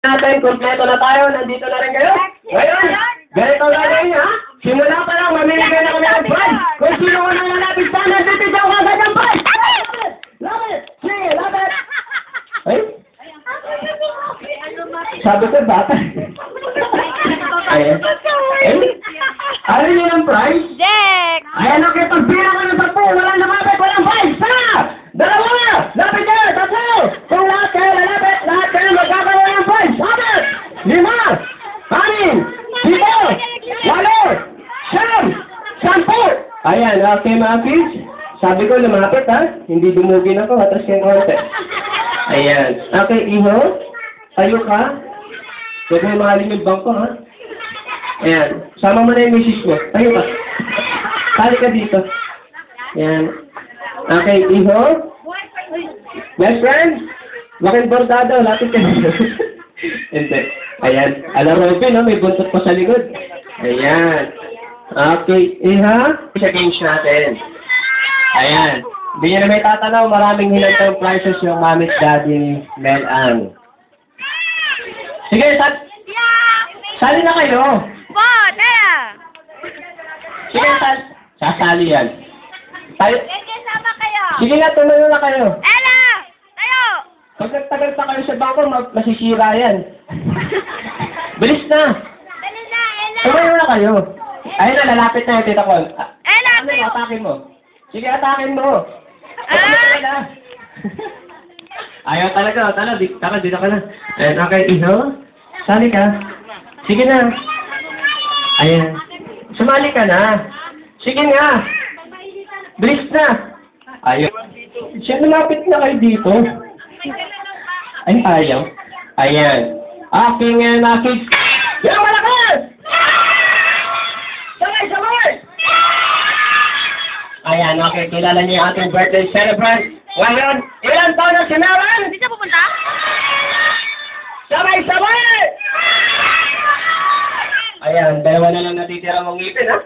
Natin, kompleto na tayo, nandito na rin kayo. Ngayon, ganito gagawin ha. Simula pa lang, mamimigay na kami ng prize. Kung sino ko nang malapit pa, nandito siya ako agad ng prize. Lapit! Sige, lapit! Ay? Sabi ko, bata. Ay? Ano yun ang prize? Jack! Ayan, okay, pagpira ko ng 10, walang lumapit, walang prize. Sana! Dalawa! Lapit kayo, 3! Kung lahat kayo lalapit, lahat kayo magkakaroon ng prize. Lapit! 5! 6! 7! 8! 9! 10! Ayan, okay mga kids. Sabi ko lumapit ha. Hindi dumugin ako, atras kayong konti. Ayan. Okay, iho. Tayo ka. Huwag mo mahalin yung bangko ha. Ayan. Sama mo na yung misis mo. Tayo ka. Tali ka dito. Ayan. Okay, iho. Best friend. Bakit bordado? Lapit ka dito. Hindi. Ayan. Alam Robin, no? May buntot pa sa likod. Ayan. Okay. Iha. Sa games natin. Ayan. Hindi niya na may tatanaw. Maraming hinantang prizes yung mami't daddy ni Mel Ann. Sige, sali na kayo. Po, tara! Sige, sasali yan. Sama kayo! Sige na, tumayo na kayo. Ella! Tayo! Pag nagtagal pa kayo sa bangko, masisira yan. Bilis na. Dali na, Ella! Tumayo na kayo. Ayun na, lalapit na yung tita ko. Ella, Ano, tayo! atakin mo. Sige, atakin mo. Ayaw talaga. Tara, dito ka na. Ayan, okay, iho. Sali ka. Sige na. Ayan. Sumali ka na. Sige nga. Bilis na. Ayaw. Siya, malapit na kayo dito. Ay, ayaw. Ayan. Aking nakik. Yung malakas! Sabay! Ayan, okay. Kilala niyo yung ating birthday celebrant. Ngayon, ilan taon na si Meron? Hindi siya pupunta? Sabay! Ayan, dalawa na lang natitira mong ngipin, ha?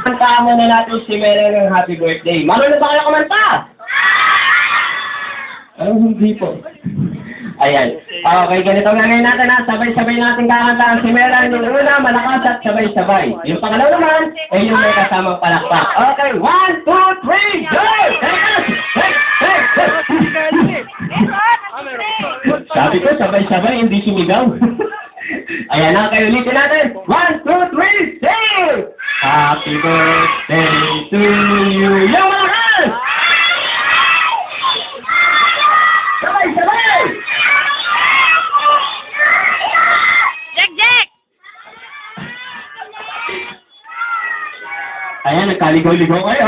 Kantaan mo na natin si Meron ng happy birthday. Marunong ba kayo kumanta? Hindi po. Ayan. Okay, ganito gagawin natin, ha? Sabay-sabay natin kakantaan si Meron. Yung una, malakas at sabay-sabay. Yung pangalaw naman, ay yung may kasamang palakpak. Okay, 1, 2, 3, go! Sabi ko, sabay-sabay, hindi sumigaw. Ayan na, kayo ulitin natin. 1, 2, 3, sing! Happy birthday to you. Yung malakas! Sabay-sabay! Jack! Ayan, nagkaligaw-ligaw kayo.